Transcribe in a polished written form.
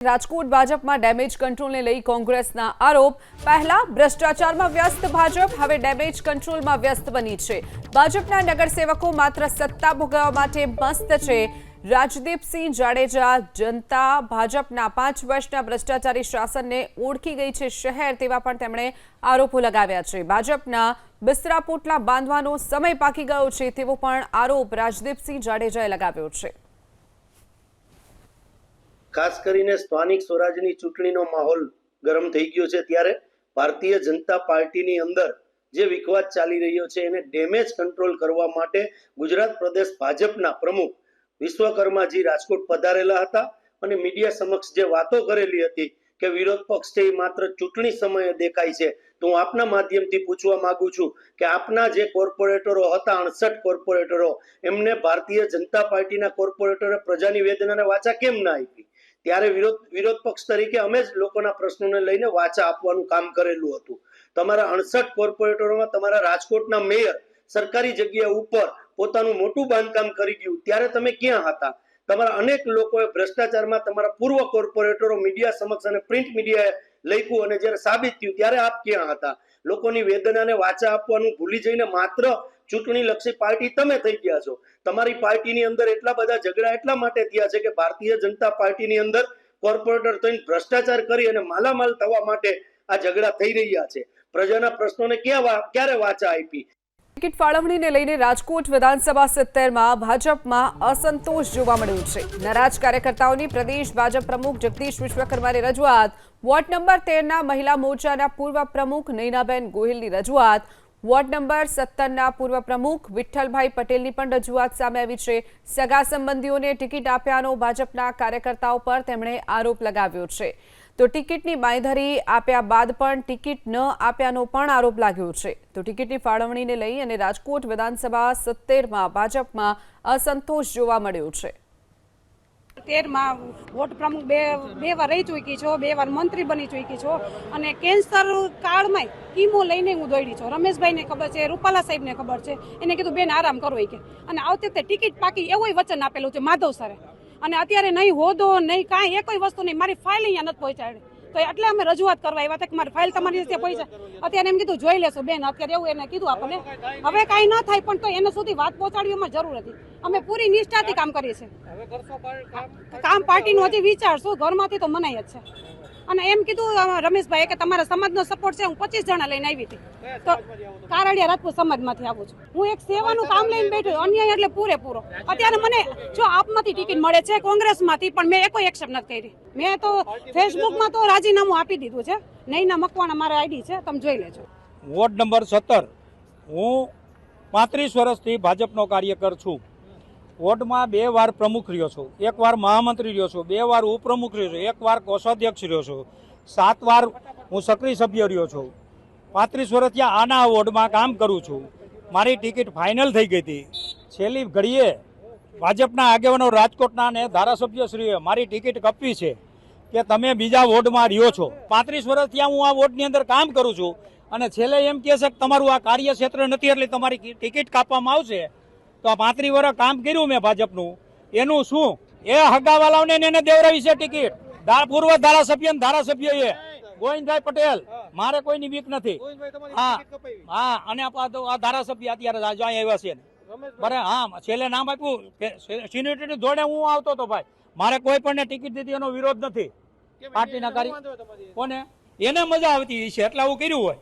રાજકોટ ભાજપમાં ડેમેજ કંટ્રોલને લઈ કોંગ્રેસના આરોપ। પહેલા ભ્રષ્ટાચારમાં વ્યસ્ત ભાજપ હવે ડેમેજ કંટ્રોલમાં વ્યસ્ત બની છે। ભાજપના નગરસેવકો માત્ર સત્તા ભોગવવા માટે મસ્ત છે। રાજદીપસિંહ જાડેજા જનતા ભાજપના 5 વર્ષના ભ્રષ્ટાચારી શાસનને ઓળખી ગઈ છે શહેર, તેવા પણ તેમણે આરોપો લગાવ્યા છે। ભાજપના બિસ્તરા પોટલા બાંધવાનો સમય પાકી ગયો છે તેવો પણ આરોપ રાજદીપસિંહ જાડેજાએ લગાવ્યો છે। ખાસ કરીને સ્થાનિક સ્વરાજની ચૂંટણીનો માહોલ ગરમ થઈ ગયો છે ત્યારે ભારતીય જનતા પાર્ટીની અંદર જે વિખવાદ ચાલી રહ્યો છે એને ડેમેજ કંટ્રોલ કરવા માટે ગુજરાત પ્રદેશ ભાજપના પ્રમુખ વિશ્વકર્માજી રાજકોટ પધારેલા હતા અને મીડિયા સમક્ષ જે વાતો કરેલી હતી કે વિરોધ પક્ષ છે એ માત્ર ચૂંટણી સમયે દેખાય છે, તો હું આપના માધ્યમથી પૂછવા માંગુ છું કે આપના જે કોર્પોરેટરો હતા 68 કોર્પોરેટરો, એમને ભારતીય જનતા પાર્ટીના કોર્પોરેટરે પ્રજાની વેદનાને વાચા કેમ ના આપી? ત્યારે વિરોધ પક્ષ તરીકે અમે જ લોકોના પ્રશ્નોને લઈને વાચા આપવાનું કામ કરેલું હતું। તમારા 68 કોર્પોરેટરોમાં તમારા રાજકોટના મેયર સરકારી જગ્યા ઉપર પોતાનું મોટું બાંધકામ કરી ગયું ત્યારે તમે ક્યાં હતા? તમારા અનેક લોકોએ ભ્રષ્ટાચારમાં તમારા પૂર્વ કોર્પોરેટરો મીડિયા સમક્ષ અને પ્રિન્ટ મીડિયાએ લખ્યું અને જ્યારે સાબિત થયું ત્યારે આપ ક્યાં હતા? લોકોની વેદનાને વાચા આપવાનું ભૂલી જઈને માત્ર ચૂંટણી લક્ષી પાર્ટી તમે થઈ ગયા છો। તમારી પાર્ટીની અંદર એટલા બધા ઝઘડા એટલા માટે થયા છે કે ભારતીય જનતા પાર્ટીની અંદર કોર્પોરેટર થઈને ભ્રષ્ટાચાર કરી અને માલામાલ થવા માટે આ ઝઘડા થઈ રહ્યા છે। પ્રજાના પ્રશ્નોને ક્યારે વાચા આપી? ટિકિટ ફાળવણીને લઈને રાજકોટ વિધાનસભા 70માં ભાજપમાં અસંતોષ જોવા મળ્યો છે। નારાજ કાર્યકર્તાઓની પ્રદેશ ભાજપ પ્રમુખ જગદીશ વિશ્વકર્માની રજૂઆત, વોર્ડ નંબર 13ના મહિલા મોરચાના પૂર્વ પ્રમુખ નૈનાબેન ગોહિલની રજૂઆત, વોર્ડ નંબર 17ના પૂર્વ પ્રમુખ વિઠ્ઠલભાઈ પટેલની પણ રજૂઆત સામે આવી છે। સગા સંબંધીઓને ટિકિટ આપ્યાનો ભાજપના કાર્યકર્તાઓ પર તેમણે આરોપ લગાવ્યો છે। તો ટિકિટની બાંયધરી આપ્યા બાદ પણ ટિકિટ ન આપ્યાનો પણ આરોપ લાગ્યો છે। તો ટિકિટની ફાળવણીને લઈ અને રાજકોટ વિધાનસભા 70માં ભાજપમાં અસંતોષ જોવા મળ્યો છે। 13માં વોર્ડ પ્રમુખ બે વાર રહી ચૂકી છો, 2 વાર મંત્રી બની ચૂકી છો અને કેન્સર કાળમાં કીમો લઈને હું દોડી છું। રમેશભાઈને ખબર છે, રૂપાલા સાહેબને ખબર છે, એને કીધું બેન આરામ કરો કે, અને આ વખતે ટિકિટ પાકી એવું વચન આપેલું છે માધવ સરે, અને અત્યારે નહીં હોદો નહીં કાંઈ એ કોઈ વસ્તુ નહીં, મારી ફાઇલ અહીંયા નથી પહોંચાડી, તો એટલે અમે રજૂઆત કરવા આવ્યા હતા કે મારી ફાઇલ તમારી રીતે પહોંચાડે। અત્યારે એમ કીધું જોઈ લેશો બેન, અત્યારે એવું એને કીધું આપણને, હવે કાંઈ ન થાય પણ તો એને સુધી વાત પહોંચાડવી એમાં જરૂર હતી। અમે પૂરી નિષ્ઠાથી કામ કરીએ છીએ, કામ પાર્ટીનું હજી વિચારશું, ઘરમાંથી તો મનાય જ છે। અને એમ કીધું રમેશભાઈ કે તમારા સમાજનો સપોર્ટ છે, હું 25 જણા લઈને આવી હતી, તો કારડિયા રાજપૂત સમાજમાંથી આવું છું, હું એક સેવાનું કામ લઈને બેઠું, અન્યાય એટલે પૂરેપૂરો। અત્યારે મને જો આપમાંથી ટિકિટ મળે છે, કોંગ્રેસમાંથી, પણ મેં કોઈ એક્સેપ્ટ નથી કરી। મેં તો ફેસબુકમાં તો રાજીનામું આપી દીધું છે, નૈના મકવાણા મારા આઈડી છે, તમે જોઈ લેજો। વોર્ડ નંબર 17 હું 35 વર્ષથી ભાજપનો કાર્યકર છું। વોર્ડમાં 2 વાર પ્રમુખ રહ્યો છું, 1 વાર મહામંત્રી રહ્યો છું, 2 વાર ઉપપ્રમુખ રહ્યો છું, 1 વાર કોષાધ્યક્ષ રહ્યો છું, 7 વાર હું સક્રિય સભ્ય રહ્યો છું। 35 વર્ષથી આના વોર્ડમાં કામ કરું છું। મારી ટિકિટ ફાઇનલ થઈ ગઈ હતી, છેલ્લી ઘડીએ ભાજપના આગેવાનો રાજકોટના અને ધારાસભ્યશ્રીએ મારી ટિકિટ કપવી છે કે તમે બીજા વોર્ડમાં રહ્યો છો। 35 વર્ષથી હું આ વોર્ડની અંદર કામ કરું છું અને છેલ્લે એમ કહે છે કે તમારું આ કાર્યક્ષેત્ર નથી એટલે તમારી ટિકિટ કાપવામાં આવશે। તો આ 35 વર્ષ કામ કર્યું મેં ભાજપનું, એનું શું? એ હગાવાલાઓને એને દેવરાવી છે ટિકિટ, પૂર્વ ધારાસભ્યએ ગોવિંદભાઈ પટેલ, મારે કોઈની બીક નથી। હા અને આ ધારાસભ્ય અત્યારે આવ્યા છે, બરાબર? હા, છેલ્લે નામ આપ્યું કે સિનિયરિટી જોડે હું આવતો હતો ભાઈ, મારે કોઈ પણ ટિકિટ દીધી એનો વિરોધ નથી પાર્ટીના કાર્ય, કોને એને મજા આવતી છે એટલે આવું કર્યું હોય।